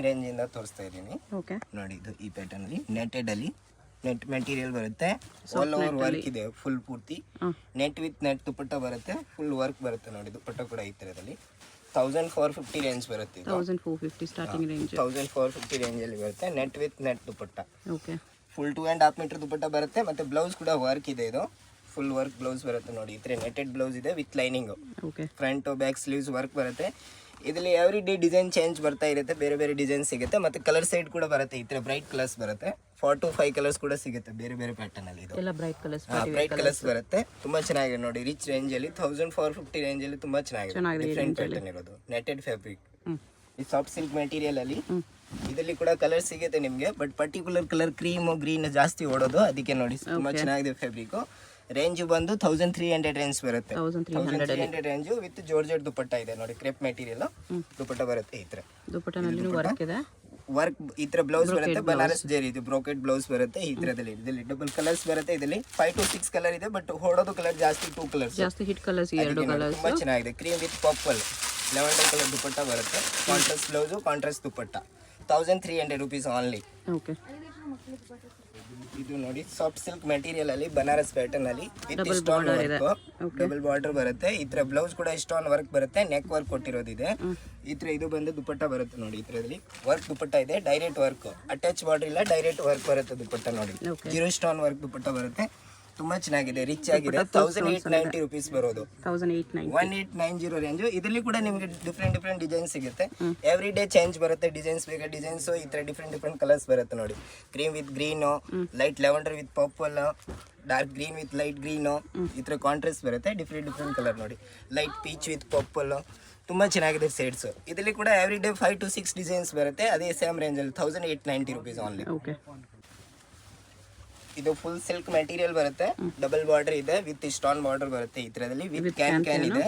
Range ಇಂದ ತೋರಿಸ್ತಾ ಇದ್ದೀನಿ. ಓಕೆ, ನೋಡಿ ಇದು ಈ ಪ್ಯಾಟರ್ನ್ ಅಲ್ಲಿ ನೆಟೆಡ್ ಅಲ್ಲಿ ನೆಟ್ ಮೆಟೀರಿಯಲ್ ಬರುತ್ತೆ, ಆಲ್ ಓವರ್ ವರ್ಕ್ ಇದೆ ಫುಲ್ ಪೂರ್ತಿ. ನೆಟ್ ವಿತ್ ನೆಟ್ ದುಪಟ್ಟ ಬರುತ್ತೆ, ಫುಲ್ ವರ್ಕ್ ಬರುತ್ತೆ. ನೋಡಿ ದುಪಟ್ಟ ಕೂಡ ಈ ತರದಲ್ಲಿ 1450 ರೇಂಜ್ ಬರುತ್ತೆ. 1450 ಸ್ಟಾರ್ಟಿಂಗ್ ರೇಂಜ್. 1450 ರೇಂಜ್ ಅಲ್ಲಿ ಬರುತ್ತೆ. Net with net dupatta, okay, full 2.5 metre dupatta ಬರುತ್ತೆ. ಮತ್ತೆ ಬ್ಲೌಸ್ ಕೂಡ ವರ್ಕ್ ಇದೆ, ಇದು ಫುಲ್ ವರ್ಕ್ ಬ್ಲೌಸ್ ಬರುತ್ತೆ. ನೋಡಿ ಈ ತರ ನೆಟೆಡ್ ಬ್ಲೌಸ್ ಇದೆ with lining. Okay, front back sleeves work ಬರುತ್ತೆ. ಇದರಲ್ಲಿ ಎವ್ರಿ ಡೇ ಡಿಸೈನ್ ಚೇಂಜ್ ಬರ್ತಾ ಇರುತ್ತೆ, ಬೇರೆ ಬೇರೆ ಡಿಸೈನ್ ಸಿಗುತ್ತೆ. ಮತ್ತೆ ಕಲರ್ ಸೈಡ್ ಕೂಡ ಬರುತ್ತೆ, ಈ ತರ ಬ್ರೈಟ್ ಕಲರ್ಸ್ ಬರುತ್ತೆ. 4 to 5 ಕಲರ್ಸ್ ಕೂಡ ಸಿಗುತ್ತೆ ಬೇರೆ ಬೇರೆ ಪ್ಯಾಟರ್ನ್ ಅಲ್ಲಿ. ಇದು ಎಲ್ಲ ಬ್ರೈಟ್ ಕಲರ್ಸ್, ಬ್ರೈಟ್ ಕಲರ್ಸ್ ಬರುತ್ತೆ. ತುಂಬಾ ಚೆನ್ನಾಗಿದೆ ನೋಡಿ, ರಿಚ್ ರೇಂಜ್ ಅಲ್ಲಿ 1450 ರೇಂಜ್ ಅಲ್ಲಿ ತುಂಬಾ ಚೆನ್ನಾಗಿದೆ. ಡಿಫರೆಂಟ್ ಪ್ಯಾಟರ್ನ್ ಇರೋದು, ನೆಟೆಡ್ ಫ್ಯಾಬ್ರಿಕ್. ಈ ಸಾಫ್ಟ್ ಸಿಲ್ಕ್ ಮೆಟೀರಿಯಲ್ ಅಲ್ಲಿ ಇದರಲ್ಲಿ ಕೂಡ ಕಲರ್ ಸಿಗುತ್ತೆ ನಿಮ್ಗೆ, but particular colour cream green ಜಾಸ್ತಿ ಓಡೋದು, ಅದಕ್ಕೆ ನೋಡಿ ತುಂಬಾ ಚೆನ್ನಾಗಿದೆ ಫ್ಯಾಬ್ರಿಕ್. ರೇಂಜ್ ಬಂದು 1300 ರೇಂಜ್ ಬರುತ್ತೆ. 1300 ರೇಂಜ್ ವಿತ್ ಜಾರ್ಜೆಟ್ ದುಪಟ್ಟ ಇದೆ. ನೋಡಿ ಕ್ರೇಪ್ ಮೆಟೀರಿಯಲ್ ದುಪಟ್ಟ ಬರುತ್ತೆ. ಈ ತರ ದುಪಟ್ಟನಲ್ಲಿ ವರ್ಕ್ ಇದೆ, ವರ್ಕ್ ಈ ತರ ಬ್ಲೌಸ್ ಬರುತ್ತೆ. ಬನಾರಸ್ ಜರಿ ಇದು ಬ್ರೋಕೆಟ್ ಬ್ಲೌಸ್ ಬರುತ್ತೆ. ಈ ತರದಲ್ಲಿ ಇದರಲ್ಲಿ ಡಬಲ್ ಕಲರ್ಸ್ ಬರುತ್ತೆ. ಇದರಲ್ಲಿ 5 to 6 ಕಲರ್ ಇದೆ, ಬಟ್ ಹೊಡೋದು ಕಲರ್ ಜಾಸ್ತಿ 2 ಕಲರ್ಸ್ ಜಾಸ್ತಿ ಹಿಟ್ ಕಲರ್ಸ್. ಎರಡು ಕಲರ್ಸ್ ತುಂಬಾ ಚೆನ್ನಾಗಿದೆ. Cream with purple lavender colour dupatta ಬರುತ್ತೆ. Contrast blouse, contrast dupatta. 1300 rupees only. Okay, ಇದು ನೋಡಿ ಸಾಫ್ಟ್ ಸಿಲ್ಕ್ ಮೆಟೀರಿಯಲ್ ಅಲ್ಲಿ ಬನಾರಸ್ ಪ್ಯಾಟರ್ನ್ ಅಲ್ಲಿ with stone work, double border ಬರುತ್ತೆ. ಈ ತರ ಬ್ಲೌಸ್ ಕೂಡ ಸ್ಟೋನ್ ವರ್ಕ್ ಬರುತ್ತೆ, ನೆಕ್ ವರ್ಕ್ ಕೊಟ್ಟಿರೋದಿದೆ. ಈ ತರ ಇದು ಬಂದು ದುಪಟ್ಟ ಬರುತ್ತೆ. ನೋಡಿ ಈ ತರದಲ್ಲಿ ವರ್ಕ್ ದುಪಟ್ಟ ಇದೆ, ಡೈರೆಕ್ಟ್ ವರ್ಕ್, ಅಟ್ಯಾಚ್ ಬಾರ್ಡರ್ ಇಲ್ಲ, ಡೈರೆಕ್ಟ್ ವರ್ಕ್ ಬರುತ್ತೆ ದುಪಟ್ಟ. ನೋಡಿ ಜೀರೋ ಸ್ಟೋನ್ ವರ್ಕ್ ದುಪಟ್ಟ ಬರುತ್ತೆ. ತುಂಬಾ ಚೆನ್ನಾಗಿದೆ, ರಿಚ್ ಆಗಿದೆ. 1890 rupees ಬರೋದು. 1890 ರೇಂಜ್. ಇದರಲ್ಲಿ ಕೂಡ ನಿಮಗೆ ಡಿಫ್ರೆಂಟ್ ಡಿಸೈನ್ ಸಿಗುತ್ತೆ. ಎವ್ರಿ ಡೇ ಚೇಂಜ್ ಬರುತ್ತೆ. ಡಿಸೈನ್ಸ್ ಬೇಕಾ ಡಿಸೈನ್ಸ್ ಈ ತರ ಡಿಫ್ರೆಂಟ್ ಕಲರ್ಸ್ ಬರುತ್ತೆ. ನೋಡಿ cream with green, light lavender with purple, dark green with light green, ಈ ತರ ಕಾಂಟ್ರಾಸ್ಟ್ ಬರುತ್ತೆ. ಡಿಫ್ರೆಂಟ್ ಕಲರ್ ನೋಡಿ, ಲೈಟ್ ಪೀಚ್ ವಿತ್ ಪರ್ಪಲ್, ತುಂಬಾ ಚೆನ್ನಾಗಿದೆ ಸೆಟ್ಸ್. ಇದರಲ್ಲಿ ಕೂಡ ಎವ್ರಿ ಡೇ 5 to 6 ಡಿಸೈನ್ಸ್ ಬರುತ್ತೆ. ಅದೇ ಸೇಮ್ ರೇಂಜ್ ಅಲ್ಲಿ 1890 rupees ಓನ್ಲಿ. ಓಕೆ, ಇದು ಫುಲ್ ಸಿಲ್ಕ್ ಮೆಟೀರಿಯಲ್ ಬರುತ್ತೆ, ಡಬಲ್ ಬಾರ್ಡರ್ ಇದೆ ವಿತ್ ಸ್ಟೋನ್ ಬಾರ್ಡರ್ ಬರುತ್ತೆ. ಈ ತರದಲ್ಲಿ ವಿತ್ ಕ್ಯಾನ್ ಇದೆ.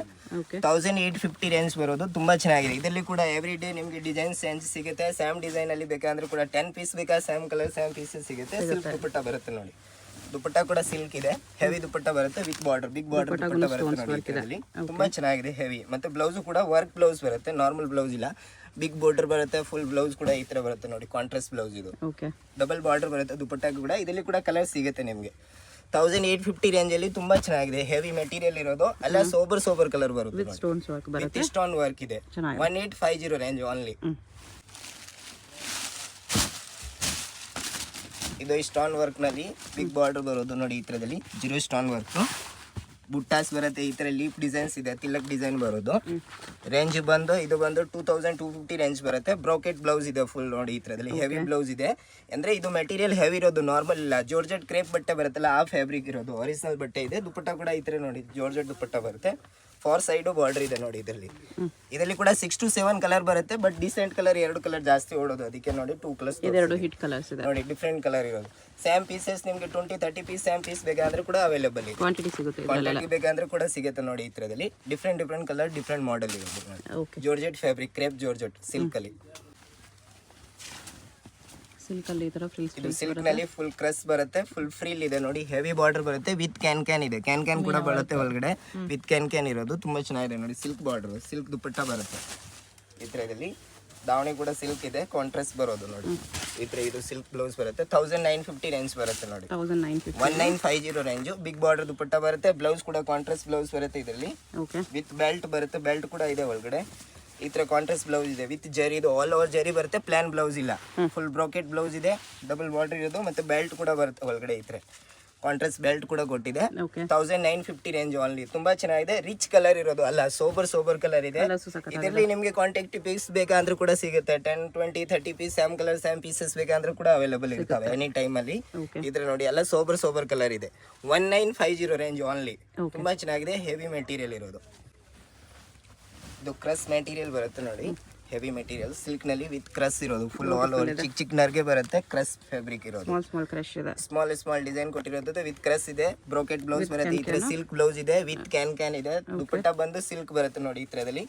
1850 ರೇಂಜ್ ಬರೋದು. ತುಂಬಾ ಚೆನ್ನಾಗಿದೆ. ಇದರಲ್ಲಿ ಕೂಡ ಎವ್ರಿ ಡೇ ನಿಮ್ಗೆ ಡಿಸೈನ್ ಚೇಂಜ್ ಸಿಗುತ್ತೆ. ಸೇಮ್ ಡಿಸೈನ್ ಅಲ್ಲಿ ಬೇಕಂದ್ರೆ ಕೂಡ 10 ಪೀಸ್ ಬೇಕಾ ಸೇಮ್ ಕಲರ್ ಸೇಮ್ ಪೀಸಸ್ ಸಿಗುತ್ತೆ. ಸಿಲ್ಕ್ ದುಪಟ್ಟ ಬರುತ್ತೆ. ನೋಡಿ ದುಪಟ್ಟ ಕೂಡ ಸಿಲ್ಕ್ ಇದೆ, ಹೆವಿ ದುಪಟ್ಟ ಬರುತ್ತೆ with border, big border dupatta ಬರುತ್ತೆ. ನೋಡಿ ಇದರಲ್ಲಿ ತುಂಬಾ ಚೆನ್ನಾಗಿದೆ, ಹೆವಿ. ಮತ್ತೆ ಬ್ಲೌಸ್ ಕೂಡ ವರ್ಕ್ ಬ್ಲೌಸ್ ಬರುತ್ತೆ, ನಾರ್ಮಲ್ ಬ್ಲೌಸ್ ಇಲ್ಲ. ಬಿಗ್ ಬಾರ್ಡರ್ ಬರುತ್ತೆ, ಫುಲ್ ಬ್ಲೌಸ್ ಕೂಡ ಈ ತರ ಬರುತ್ತೆ. ನೋಡಿ ಕಾಂಟ್ರಾಸ್ಟ್ ಬ್ಲೌಸ್ ಇದು, ಡಬಲ್ ಬಾರ್ಡರ್ ಬರುತ್ತೆ ದುಪಟ್ಟ ಕೂಡ. ಇದರಲ್ಲಿ ಕೂಡ ಕಲರ್ ಸಿಗುತ್ತೆ ನಿಮ್ಗೆ. 1850 ರೇಂಜ್ ಅಲ್ಲಿ ತುಂಬಾ ಚೆನ್ನಾಗಿದೆ, ಹೆವಿ ಮೆಟೀರಿಯಲ್ ಇರೋದು. ಅಲ್ಲ ಸೋಬರ್ ಕಲರ್ ಬರುತ್ತೆ, ವಿತ್ ಸ್ಟೋನ್ ವರ್ಕ್ ಇದೆ. 1850 ರೇಂಜ್ ಓನ್ಲಿ. ಇದು ಸ್ಟೋನ್ ವರ್ಕ್ ನಲ್ಲಿ ಬಿಗ್ ಬಾರ್ಡರ್ ಬರೋದು. ನೋಡಿ ಈ ತರದಲ್ಲಿ ಜೀರೋ ಸ್ಟೋನ್ ವರ್ಕ್, ಬುಟ್ಟಾಸ್ ಬರುತ್ತೆ. ಈ ತರ ಲೀಫ್ ಡಿಸೈನ್ಸ್ ಇದೆ, ತಿಲಕ್ ಡಿಸೈನ್ ಬರೋದು. ರೇಂಜ್ ಬಂದು ಇದು ಬಂದು 2250 ರೇಂಜ್ ಬರುತ್ತೆ. ಬ್ರೋಕೆಟ್ ಬ್ಲೌಸ್ ಇದೆ ಫುಲ್. ನೋಡಿ ಈ ತರದಲ್ಲಿ ಹೆವಿ ಬ್ಲೌಸ್ ಇದೆ. ಅಂದ್ರೆ ಇದು ಮೆಟೀರಿಯಲ್ ಹೆವಿ ಇರೋದು, ನಾರ್ಮಲ್ ಇಲ್ಲ. ಜಾರ್ಜೆಟ್ ಕ್ರೇಪ್ ಬಟ್ಟೆ ಬರುತ್ತಲ್ಲ ಆ ಫ್ಯಾಬ್ರಿಕ್ ಇರೋದು, ಒರಿಜಿನಲ್ ಬಟ್ಟೆ ಇದೆ. ದುಪಟ್ಟ ಕೂಡ ಈ ತರ ನೋಡಿ ಜಾರ್ಜೆಟ್ ದುಪಟ್ಟ ಬರುತ್ತೆ. 4 ಸೈಡ್ ಬಾರ್ಡರ್ ಇದೆ. ನೋಡಿ ಇದರಲ್ಲಿ ಕೂಡ 6 to 7 ಕಲರ್ ಬರುತ್ತೆ, ಬಟ್ ಡಿಸೆಂಟ್ ಕಲರ್ 2 ಕಲರ್ ಜಾಸ್ತಿ ಓಡೋದು, ಅದಕ್ಕೆ ನೋಡಿ 2 ಕಲರ್ಸ್ ಹಿಟ್ ಕಲರ್ಸ್ ಇದೆ. ನೋಡಿ ಡಿಫ್ರೆಂಟ್ ಕಲರ್ ಇರೋದು. ಸೇಮ್ ಪೀಸಸ್ ನಿಮ್ಗೆ 20-30 ಪೀಸ್ ಸೇಮ್ ಪೀಸ್ ಬೇಕಾದ್ರೆ ಕೂಡ ಅವೈಲೇಬಲ್ ಇದೆ. ಕ್ವಾಂಟಿಟಿ ಸಿಗುತ್ತೆ, ಕ್ವಾಂಟಿಟಿ ಬೇಕಾದ್ರೆ ಕೂಡ ಸಿಗುತ್ತೆ. ನೋಡಿ ಈ ತರದಲ್ಲಿ ಡಿಫ್ರೆಂಟ್ ಕಲರ್, ಡಿಫ್ರೆಂಟ್ ಮಾಡೆಲ್ ಇರೋದು. Georgette fabric, crepe georgette silk ಅಲ್ಲಿ. ಸಿಲ್ಕ್ ಅಲ್ಲಿ ಈ ತರ ಫ್ರಿಲ್ಸ್, ಇದು ಸಿಲ್ಕ್ ನಲ್ಲಿ ಫುಲ್ ಕ್ರಸ್ ಬರುತ್ತೆ, ಫುಲ್ ಫ್ರಿಲ್ ಇದೆ. ನೋಡಿ ಹೆವಿ ಬಾರ್ಡರ್ ಬರುತ್ತೆ ವಿತ್ ಕ್ಯಾನ್ ಇದೆ. ಕ್ಯಾನ್ ಕೂಡ ಬರುತ್ತೆ ಒಳಗಡೆ, ವಿತ್ ಕ್ಯಾನ್ ಇರೋದು. ತುಂಬಾ ಚೆನ್ನಾಗಿದೆ. ನೋಡಿ ಸಿಲ್ಕ್ ಬಾರ್ಡರ್, ಸಿಲ್ಕ್ ದುಪಟ್ಟ ಬರುತ್ತೆ. ಈ ತರದಲ್ಲಿ ದಾವಣಿ ಕೂಡ ಸಿಲ್ಕ್ ಇದೆ, ಕಾಂಟ್ರಾಸ್ಟ್ ಬರೋದು. ನೋಡಿ ಈ ತರ ಇದು ಸಿಲ್ಕ್ ಬ್ಲೌಸ್ ಬರುತ್ತೆ. 1950 ರೇಂಜ್ ಬರುತ್ತೆ. ನೋಡಿ 1950 ರೇಂಜ್. ಬಿಗ್ ಬಾರ್ಡರ್ ದುಪಟ್ಟ ಬರುತ್ತೆ. ಬ್ಲೌಸ್ ಕೂಡ ಕಾಂಟ್ರಾಸ್ಟ್ ಬ್ಲೌಸ್ ಬರುತ್ತೆ ಇದರಲ್ಲಿ, ವಿತ್ ಬೆಲ್ಟ್ ಬರುತ್ತೆ. ಬೆಲ್ಟ್ ಕೂಡ ಇದೆ ಒಳಗಡೆ. ಈ ತರ ಕಾಂಟ್ರಾಸ್ಟ್ ಬ್ಲೌಸ್ ಇದೆ ವಿತ್ ಜರಿ. ಇದು ಆಲ್ ಓವರ್ ಜರಿ ಬರುತ್ತೆ, ಪ್ಲಾನ್ ಬ್ಲೌಸ್ ಇಲ್ಲ. ಫುಲ್ ಬ್ರೋಕೆಟ್ ಬ್ಲೌಸ್ ಇದೆ, ಡಬಲ್ ಬಾರ್ಡರ್ ಇರೋದು. ಮತ್ತೆ ಬೆಲ್ಟ್ ಕೂಡ ಬರುತ್ತೆ ಒಳಗಡೆ. ಈ ತರ ಕಾಂಟ್ರಾಸ್ಟ್ ಬೆಲ್ಟ್ ಕೂಡ ಕೊಟ್ಟಿದೆ. 1950 ರೇಂಜ್ ಓನ್ಲಿ. ತುಂಬಾ ಚೆನ್ನಾಗಿದೆ, ರಿಚ್ ಕಲರ್ ಇರೋದು. ಅಲ್ಲ ಸೋಬರ್ ಕಲರ್ ಇದೆ. ಇದರಲ್ಲಿ ನಿಮ್ಗೆ ಕಾಂಟ್ಯಾಕ್ಟ್ ಪೀಸ್ ಬೇಕಂದ್ರೂ ಕೂಡ ಸಿಗುತ್ತೆ. 10, 20, 30 piece same colour same pieces ಬೇಕಂದ್ರೂ ಕೂಡ ಅವೈಲೇಬಲ್ ಇರ್ತವೆ ಎನಿ ಟೈಮ್ ಅಲ್ಲಿ. ಇದ್ರ ನೋಡಿ ಎಲ್ಲ ಸೋಬರ್ ಕಲರ್ ಇದೆ. 1950 ರೇಂಜ್ ಓನ್ಲಿ. ತುಂಬಾ ಚೆನ್ನಾಗಿದೆ, ಹೆವಿ ಮೆಟೀರಿಯಲ್ ಇರೋದು. ಇದು ಕ್ರಸ್ ಮೆಟೀರಿಯಲ್ ಬರುತ್ತೆ. ನೋಡಿ ಹೆವಿ ಮೆಟೀರಿಯಲ್ ಸಿಲ್ಕ್ ನಲ್ಲಿ ವಿತ್ ಕ್ರಸ್ ಇರೋದು. ಫುಲ್ ಆಲ್ ಓವರ್ ಚಿಕ್ಕ ನರ್ಗೆ ಬರುತ್ತೆ. ಕ್ರಸ್ ಫ್ಯಾಬ್ರಿಕ್ ಇರೋದು. ಸ್ಮಾಲ್ ಡಿಸೈನ್ ಕೊಟ್ಟಿರೋದು ವಿತ್ ಕ್ರಸ್ ಇದೆ. ಬ್ರೋಕೆಟ್ ಬ್ಲೌಸ್ ಬರುತ್ತೆ. ಈ ತರ ಸಿಲ್ಕ್ ಬ್ಲೌಸ್ ಇದೆ ವಿತ್ ಕ್ಯಾನ್ ಇದೆ. ದುಪಟ್ಟ ಬಂದು ಸಿಲ್ಕ್ ಬರುತ್ತೆ. ನೋಡಿ ಈ ತರದಲ್ಲಿ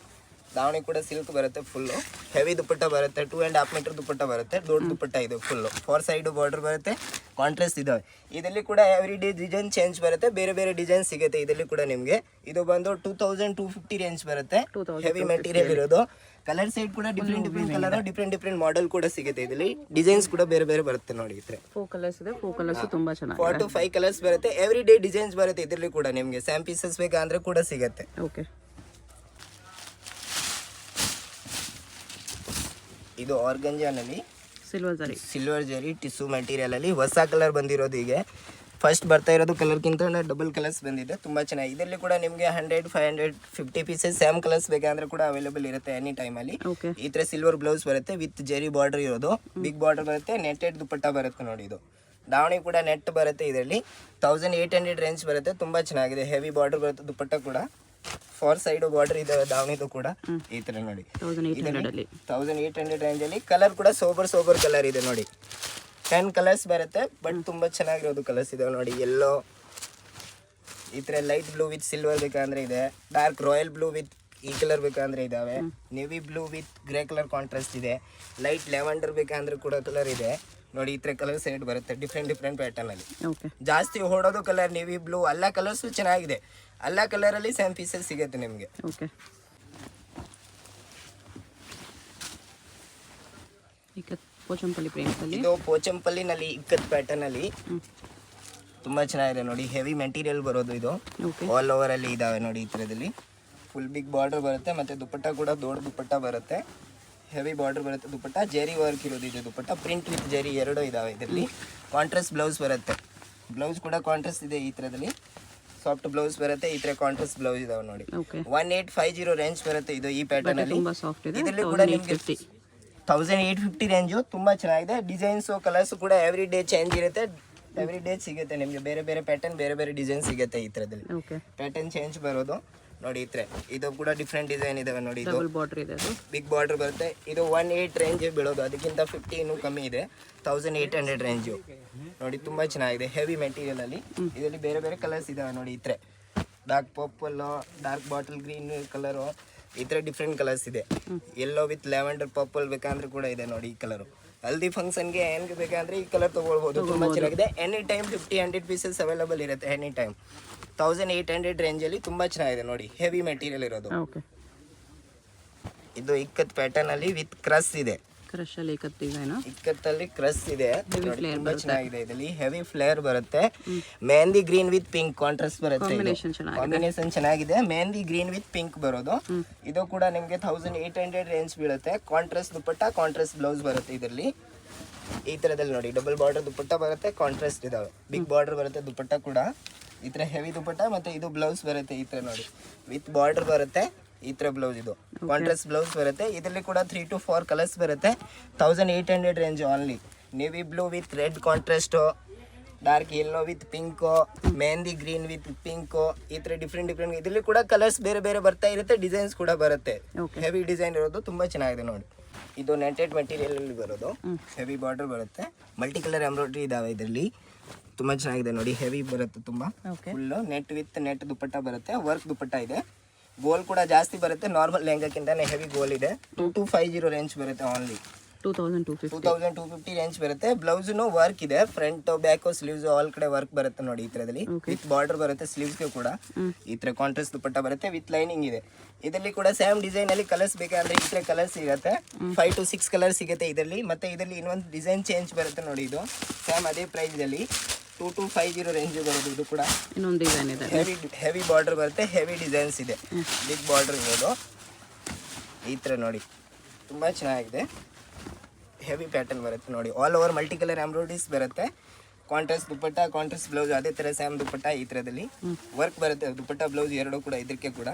ದಾವಣಿ ಕೂಡ ಸಿಲ್ಕ್ ಬರುತ್ತೆ ಫುಲ್ಲು. ಹೆವಿ ದುಪ್ಪಟ್ಟ ಬರುತ್ತೆ, 2.5 ಮೀಟರ್ ದುಪ್ಪಟ್ಟ ಬರುತ್ತೆ. ದೊಡ್ಡ ದುಪ್ಪಟ್ಟ ಇದು ಫುಲ್ಲು. 4 ಸೈಡ್ ಬಾರ್ಡರ್ ಬರುತ್ತೆ, ಕಾಂಟ್ರಾಸ್ಟ್ ಇದಾವೆ. ಇದರಲ್ಲಿ ಕೂಡ ಎವ್ರಿ ಡೇ ಡಿಸೈನ್ ಚೇಂಜ್ ಬರುತ್ತೆ, ಬೇರೆ ಬೇರೆ ಡಿಸೈನ್ ಸಿಗುತ್ತೆ ಇದರಲ್ಲಿ ಕೂಡ ನಿಮಗೆ. ಇದು ಬಂದು 2250 ರೇಂಜ್ ಬರುತ್ತೆ. ಹೆವಿ ಮೆಟೀರಿಯಲ್ ಇರೋದು. ಕಲರ್ ಸೈಡ್ ಕೂಡ ಡಿಫ್ರೆಂಟ್ ಕಲರ್, ಡಿಫ್ರೆಂಟ್ ಮಾಡೆಲ್ ಕೂಡ ಸಿಗುತ್ತೆ ಇದರಲ್ಲಿ. ಡಿಸೈನ್ಸ್ ಕೂಡ ಬೇರೆ ಬೇರೆ ಬರುತ್ತೆ ನೋಡಿ. ಇದ್ರೆ 4 ಕಲರ್ಸ್ ಇದೆ. 4 ಕಲರ್ಸ್ ತುಂಬಾ ಚೆನ್ನಾಗಿದೆ. 4 to 5 ಕಲರ್ಸ್ ಬರುತ್ತೆ. ಎವ್ರಿ ಡೇ ಡಿಸೈನ್ಸ್ ಬರುತ್ತೆ ಇದರಲ್ಲಿ ಕೂಡ ನಿಮಗೆ. ಸ್ಯಾಮ್ ಪೀಸಸ್ ಬೇಕಂದ್ರೆ ಕೂಡ ಸಿಗುತ್ತೆ. ಓಕೆ. ಇದು ಆರ್ಗಂಜಾನಲ್ಲಿ ಸಿಲ್ವರ್ ಜರಿ ಟಿಶ್ಯೂ ಮೆಟೀರಿಯಲ್ ಅಲ್ಲಿ ಹೊಸ ಕಲರ್ ಬಂದಿರೋದು. ಈಗ ಫಸ್ಟ್ ಬರ್ತಾ ಇರೋದು ಕಲರ್ಗಿಂತ ಡಬಲ್ ಕಲರ್ಸ್ ಬಂದಿದೆ, ತುಂಬಾ ಚೆನ್ನಾಗಿ. ಇದರಲ್ಲಿ ಕೂಡ ನಿಮಗೆ 100, 500, 50 ಪೀಸಸ್ ಸ್ಯಾಮ್ ಕಲರ್ಸ್ ಬೇಕಂದ್ರೆ ಕೂಡ ಅವೈಲೇಬಲ್ ಇರುತ್ತೆ ಎನಿ ಟೈಮ್ ಅಲ್ಲಿ. ಈ ತರ ಸಿಲ್ವರ್ ಬ್ಲೌಸ್ ಬರುತ್ತೆ ವಿತ್ ಜರಿ ಬಾರ್ಡರ್ ಇರೋದು. ಬಿಗ್ ಬಾರ್ಡರ್ ಬರುತ್ತೆ, ನೆಟ್ಟೆಡ್ ದುಪ್ಪಟ್ಟ ಬರುತ್ತೆ ನೋಡಿ. ಇದು ದಾವಣಿ ಕೂಡ ನೆಟ್ ಬರುತ್ತೆ. ಇದರಲ್ಲಿ 1800 ರೇಂಜ್ ಬರುತ್ತೆ. ತುಂಬಾ ಚೆನ್ನಾಗಿದೆ. ಹೆವಿ ಬಾರ್ಡರ್ ಬರುತ್ತೆ, ದುಪ್ಪಟ್ಟ ಕೂಡ 4 ಸೈಡ್ ಬಾರ್ಡರ್ ಇದೆ ದಾವಣಿದು ಕೂಡ. ಈ ತರ ನೋಡಿ 1800 ರೇಂಜ್ ಅಲ್ಲಿ. ಕಲರ್ ಕೂಡ ಸೋಬರ್ ಕಲರ್ ಇದೆ ನೋಡಿ. 10 ಕಲರ್ಸ್ ಬರುತ್ತೆ, ಬಟ್ ತುಂಬಾ ಚೆನ್ನಾಗಿರೋದು ಕಲರ್ಸ್ ಇದಾವೆ ನೋಡಿ. ಯೆಲ್ಲೋ, ಈ ತರ ಲೈಟ್ ಬ್ಲೂ ವಿತ್ ಸಿಲ್ವರ್ ಬೇಕಂದ್ರೆ ಇದೆ. ಡಾರ್ಕ್ ರಾಯಲ್ ಬ್ಲೂ ವಿತ್ ಈ ಕಲರ್ ಬೇಕಂದ್ರೆ ಇದಾವೆ. Navy blue with grey colour contrast ಇದೆ. ಲೈಟ್ ಲೆವೆಂಡರ್ ಬೇಕಂದ್ರೆ ಕೂಡ ಕಲರ್ ಇದೆ ನೋಡಿ. ಈ ತರ ಕಲರ್ ಸೈಡ್ ಬರುತ್ತೆ ಡಿಫ್ರೆಂಟ್ ಪ್ಯಾಟರ್ನ್ ಅಲ್ಲಿ. ಜಾಸ್ತಿ ಓಡೋದು ಕಲರ್ ನೇವಿ ಬ್ಲೂ. ಎಲ್ಲ ಕಲರ್ಸ್ ಚೆನ್ನಾಗಿದೆ. ಎಲ್ಲ ಕಲರ್ ಅಲ್ಲಿ ಸೇಮ್ ಪೀಸಸ್ ಸಿಗುತ್ತೆ ನಿಮಗೆ. ಇದು ಪೋಚಂಪಲ್ಲಿನಲ್ಲಿ ಇಕ್ಕತ್ ಪ್ಯಾಟರ್ನ್ ಅಲ್ಲಿ ತುಂಬಾ ಚೆನ್ನಾಗಿದೆ ನೋಡಿ. ಹೆವಿ ಮೆಟೀರಿಯಲ್ ಬರೋದು ಇದು. ಆಲ್ ಓವರ್ ಅಲ್ಲಿ ಇದಾವೆ ನೋಡಿ. ಈ ತರದಲ್ಲಿ ಫುಲ್ ಬಿಗ್ ಬಾರ್ಡರ್ ಬರುತ್ತೆ, ಮತ್ತೆ ದುಪ್ಪಟ್ಟ ಕೂಡ ದೊಡ್ಡ ದುಪ್ಪಟ್ಟ ಬರುತ್ತೆ. ಹೆವಿ ಬಾರ್ಡರ್ ಬರುತ್ತೆ ದುಪ್ಪಟ್ಟ. ಜರಿ ವರ್ಕ್ ಇರೋದು ಇದು ದುಪ್ಪಟ್ಟ. ಪ್ರಿಂಟ್ ವಿತ್ ಜರಿ ಎರಡು ಇದಾವೆ ಇದರಲ್ಲಿ. ಕಾಂಟ್ರಾಸ್ಟ್ ಬ್ಲೌಸ್ ಬರುತ್ತೆ. ಬ್ಲೌಸ್ ಕೂಡ ಕಾಂಟ್ರಾಸ್ಟ್ ಇದೆ. ಈ ತರದಲ್ಲಿ ಸಾಫ್ಟ್ ಬ್ಲೌಸ್ ಬರುತ್ತೆ. ಈ ತರ ಕಾಂಟ್ರಾಸ್ಟ್ ಬ್ಲೌಸ್ ಇದಾವೆ ನೋಡಿ. 1850 ರೇಂಜ್ ಬರುತ್ತೆ ಇದು ಈ ಪ್ಯಾಟರ್ನ್ ಅಲ್ಲಿ. ಇದರಲ್ಲಿ ಕೂಡ ನಿಮಗೆ 1850 ರೇಂಜು. ತುಂಬಾ ಚೆನ್ನಾಗಿದೆ. ಡಿಸೈನ್ಸ್ ಕಲರ್ಸ್ ಕೂಡ ಎವ್ರಿ ಡೇ ಚೇಂಜ್ ಇರುತ್ತೆ. ಎವ್ರಿ ಡೇ ಸಿಗುತ್ತೆ ನಿಮಗೆ. ಬೇರೆ ಬೇರೆ ಪ್ಯಾಟರ್ನ್, ಬೇರೆ ಬೇರೆ ಡಿಸೈನ್ ಸಿಗುತ್ತೆ ಈ ತರದಲ್ಲಿ. ಪ್ಯಾಟರ್ನ್ ಚೇಂಜ್ ಬರೋದು ನೋಡಿ. ಈ ತರ ಇದು ಕೂಡ ಡಿಫ್ರೆಂಟ್ ಡಿಸೈನ್ ಇದಾವೆ ನೋಡಿ. ಇದು ಬಿಗ್ ಬಾರ್ಡರ್ ಬರುತ್ತೆ. ಇದು 18 ರೇಂಜ್ ಬೀಳೋದು, ಅದಕ್ಕಿಂತ 50 ಇನ್ನೂ ಕಮ್ಮಿ ಇದೆ. 1800 ರೇಂಜು ನೋಡಿ. ತುಂಬಾ ಚೆನ್ನಾಗಿದೆ. ಹೆವಿ ಮೆಟೀರಿಯಲ್ ಅಲ್ಲಿ. ಇದರಲ್ಲಿ ಬೇರೆ ಬೇರೆ ಕಲರ್ಸ್ ಇದಾವೆ ನೋಡಿ. ಈ ತರ dark purple, dark bottle green colour, ಈ ತರ ಡಿಫ್ರೆಂಟ್ ಕಲರ್ಸ್ ಇದೆ. ಯೆಲ್ಲೋ ವಿತ್ ಲ್ಯಾವೆಂಡರ್ ಪರ್ಪಲ್ ಬೇಕಂದ್ರೆ ಕೂಡ ಇದೆ ನೋಡಿ. ಈ ಕಲರು ಹಲ್ದಿ ಫಂಕ್ಷನ್ಗೆ ಏನ್ಗೆ ಬೇಕಂದ್ರೆ ಈ ಕಲರ್ ತಗೊಳ್ಬೋದು. ತುಂಬಾ ಚೆನ್ನಾಗಿದೆ. ಎನಿ ಟೈಮ್ 50-100 ಪೀಸಸ್ ಅವೈಲೇಬಲ್ ಇರುತ್ತೆ ಎನಿ ಟೈಮ್. 1800 ರೇಂಜ್ ಅಲ್ಲಿ ತುಂಬಾ ಚೆನ್ನಾಗಿದೆ ನೋಡಿ. ಹೆವಿ ಮೆಟೀರಿಯಲ್ ಇರೋದು. ಇದು ಇಕ್ಕತ್ ಪ್ಯಾಟರ್ನ್ ಅಲ್ಲಿ ವಿತ್ ಕ್ರಸ್ ಇದೆ. ಇಕ್ಕತ್ತಲ್ಲಿ ಕ್ರಸ್ ಇದೆ ನೋಡಿ. ತುಂಬಾ ಚೆನ್ನಾಗಿದೆ. ಇದರಲ್ಲಿ ಹೆವಿ ಫ್ಲೇರ್ ಬರುತ್ತೆ. Mehndi green with pink contrast ಬರುತ್ತೆ. ಕಾಂಬಿನೇಷನ್ ಚೆನ್ನಾಗಿದೆ. ಮೆಹಂದಿ ಗ್ರೀನ್ ವಿತ್ ಪಿಂಕ್ ಬರೋದು. ಇದು ಕೂಡ ನಿಮ್ಗೆ 1800 ರೇಂಜ್ ಬೀಳುತ್ತೆ. ಕಾಂಟ್ರಾಸ್ಟ್ ದುಪ್ಪಟ್ಟ, ಕಾಂಟ್ರಾಸ್ಟ್ ಬ್ಲೌಸ್ ಬರುತ್ತೆ ಇದರಲ್ಲಿ. ಈ ತರದಲ್ಲಿ ನೋಡಿ. ಡಬಲ್ ಬಾರ್ಡರ್ ದುಪ್ಪಟ್ಟ ಬರುತ್ತೆ, ಕಾಂಟ್ರಾಸ್ಟ್ ಇದಾವೆ. ಬಿಗ್ ಬಾರ್ಡರ್ ಬರುತ್ತೆ ದುಪ್ಪಟ್ಟ ಕೂಡ. ಈ ತರ ಹೆವಿ ದುಪ್ಪಟ್ಟ, ಮತ್ತೆ ಇದು ಬ್ಲೌಸ್ ಬರುತ್ತೆ. ಈ ತರ ನೋಡಿ ವಿತ್ ಬಾರ್ಡರ್ ಬರುತ್ತೆ. ಈ ತರ ಬ್ಲೌಸ್ ಇದು ಕಾಂಟ್ರಾಸ್ಟ್ ಬ್ಲೌಸ್ ಬರುತ್ತೆ. ಇದರಲ್ಲಿ ಕೂಡ 3 to 4 ಕಲರ್ಸ್ ಬರುತ್ತೆ. 1800 range only. Navy blue with red contrast, dark yellow with pink, mehndi green with pink, ಈ ತರ ಡಿಫ್ರೆಂಟ್ ಇದರಲ್ಲಿ ಕೂಡ ಕಲರ್ಸ್ ಬೇರೆ ಬೇರೆ ಬರ್ತಾ ಇರುತ್ತೆ. ಡಿಸೈನ್ಸ್ ಕೂಡ ಬರುತ್ತೆ. ಹೆವಿ ಡಿಸೈನ್ ಇರೋದು ತುಂಬಾ ಚೆನ್ನಾಗಿದೆ ನೋಡಿ. ಇದು ನೆಟೆಡ್ ಮೆಟೀರಿಯಲ್ ಅಲ್ಲಿ ಬರೋದು. ಹೆವಿ ಬಾರ್ಡರ್ ಬರುತ್ತೆ. ಮಲ್ಟಿ ಕಲರ್ ಎಂಬ್ರಾಯ್ಡ್ರಿ ಇದಾವೆ ಇದರಲ್ಲಿ. ತುಂಬಾ ಚೆನ್ನಾಗಿದೆ ನೋಡಿ. ಹೆವಿ ಬರುತ್ತೆ ತುಂಬಾ. ಫುಲ್ ನೆಟ್ ವಿತ್ ನೆಟ್ ದುಪ್ಪಟ್ಟ ಬರುತ್ತೆ. ವರ್ಕ್ ದುಪ್ಪಟ್ಟ ಇದೆ. ಗೋಲ್ ಕೂಡ ಜಾಸ್ತಿ ಬರುತ್ತೆ. ನಾರ್ಮಲ್ ಲೆಹಂಗಾಕ್ಕಿಂತಾನೆ ಹೆವಿ ಗೋಲ್ ಇದೆ. 2250 ರೇಂಜ್ ಬರುತ್ತೆ ಓನ್ಲಿ. 2250 ರೇಂಜ್ ಬರುತ್ತೆ. ಬ್ಲೌಸ್ನು ವರ್ಕ್ ಇದೆ. ಫ್ರಂಟ್ ಬ್ಯಾಕ್ ಸ್ಲೀವ್ಸ್ ಆಲ್ ಕಡೆ ವರ್ಕ್ ಬರುತ್ತೆ ನೋಡಿ. ಈ ತರದಲ್ಲಿ ವಿತ್ ಬಾರ್ಡರ್ ಬರುತ್ತೆ. ಸ್ಲೀವ್ಸ್ಗೆ ಕೂಡ ಈ ತರ ಕಾಂಟ್ರಾಸ್ಟ್ ದುಪ್ಪಟ್ಟ ಬರುತ್ತೆ ವಿತ್ ಲೈನಿಂಗ್ ಇದೆ. ಇದರಲ್ಲಿ ಕೂಡ ಸೇಮ್ ಡಿಸೈನ್ ಅಲ್ಲಿ ಕಲರ್ಸ್ ಬೇಕಂದ್ರೆ ಈ ತರ ಕಲರ್ ಸಿಗುತ್ತೆ. 5 to 6 ಕಲರ್ ಸಿಗುತ್ತೆ ಇದರಲ್ಲಿ. ಮತ್ತೆ ಇದರಲ್ಲಿ ಇನ್ನೊಂದು ಡಿಸೈನ್ ಚೇಂಜ್ ಬರುತ್ತೆ ನೋಡಿ. ಇದು ಸೇಮ್ ಅದೇ ಪ್ರೈಸ್ ಅಲ್ಲಿ 2250 ರೇಂಜ್ ಬರೋದು. ಇದು ಕೂಡ ಇನ್ನೊಂದು ಡಿಸೈನ್ ಇದೆ. ಹೆವಿ ಬಾರ್ಡರ್ ಬರುತ್ತೆ. ಹೆವಿ ಡಿಸೈನ್ಸ್ ಇದೆ. ಬಿಗ್ ಬಾರ್ಡರ್ ಇರೋದು ಈ ತರ ನೋಡಿ. ತುಂಬಾ ಚೆನ್ನಾಗಿದೆ. ಹೆವಿ ಪ್ಯಾಟರ್ನ್ ಬರುತ್ತೆ ನೋಡಿ. All over multi colour embroideries ಬರುತ್ತೆ. ಕಾಂಟ್ರಾಸ್ಟ್ ದುಪ್ಪಟ್ಟ, ಕಾಂಟ್ರಾಸ್ಟ್ ಬ್ಲೌಸ್ ಅದೇ ತರ ಸೇಮ್ ದುಪ್ಪಟ್ಟ. ಈ ತರದಲ್ಲಿ ವರ್ಕ್ ಬರುತ್ತೆ. ದುಪ್ಪಟ್ಟ ಬ್ಲೌಸ್ ಎರಡು ಕೂಡ ಇದಕ್ಕೆ ಕೂಡ